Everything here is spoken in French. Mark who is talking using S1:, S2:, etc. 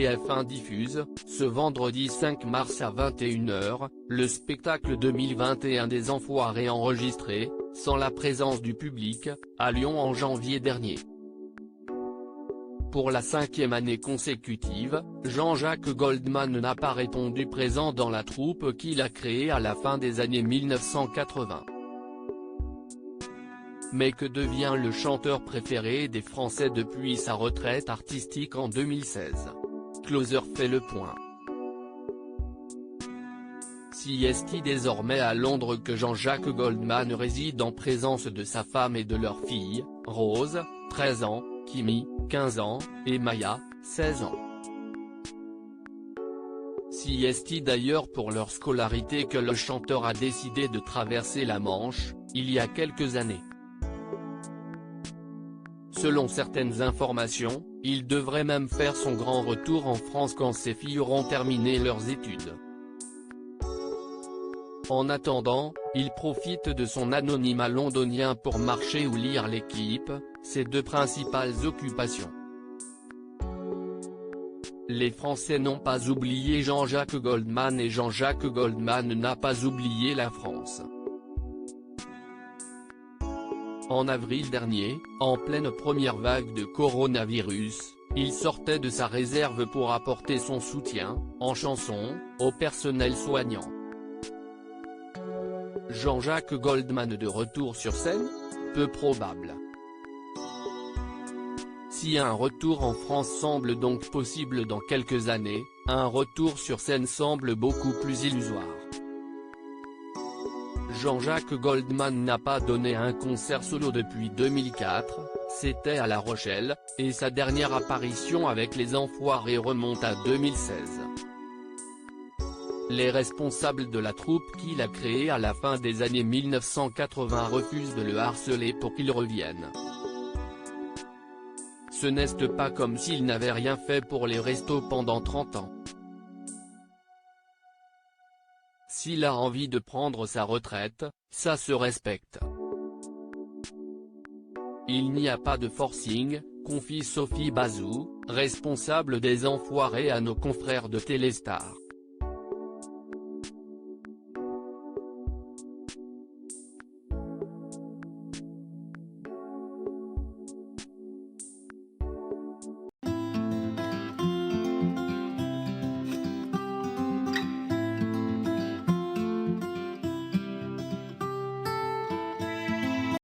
S1: TF1 diffuse, ce vendredi 5 mars à 21h, le spectacle 2021 des Enfoirés enregistré, sans la présence du public, à Lyon en janvier dernier. Pour la 5e année consécutive, Jean-Jacques Goldman n'a pas répondu présent dans la troupe qu'il a créée à la fin des années 1980. Mais que devient le chanteur préféré des Français depuis sa retraite artistique en 2016 ? Closer fait le point. Si est-il désormais à Londres que Jean-Jacques Goldman réside en présence de sa femme et de leurs filles, Rose, 13 ans, Kimi, 15 ans, et Maya, 16 ans. Si est-il d'ailleurs pour leur scolarité que le chanteur a décidé de traverser la Manche, il y a quelques années. Selon certaines informations, il devrait même faire son grand retour en France quand ses filles auront terminé leurs études. En attendant, il profite de son anonymat londonien pour marcher ou lire L'Équipe, ses deux principales occupations. Les Français n'ont pas oublié Jean-Jacques Goldman et Jean-Jacques Goldman n'a pas oublié la France. En avril dernier, en pleine première vague de coronavirus, il sortait de sa réserve pour apporter son soutien, en chanson, au personnel soignant. Jean-Jacques Goldman de retour sur scène ? Peu probable. Si un retour en France semble donc possible dans quelques années, un retour sur scène semble beaucoup plus illusoire. Jean-Jacques Goldman n'a pas donné un concert solo depuis 2004, c'était à La Rochelle, et sa dernière apparition avec les Enfoirés remonte à 2016. Les responsables de la troupe qu'il a créée à la fin des années 1980 refusent de le harceler pour qu'il revienne. Ce n'est pas comme s'il n'avait rien fait pour les restos pendant 30 ans. S'il a envie de prendre sa retraite, ça se respecte. Il n'y a pas de forcing, confie Sophie Bazou, responsable des Enfoirés à nos confrères de Téléstar.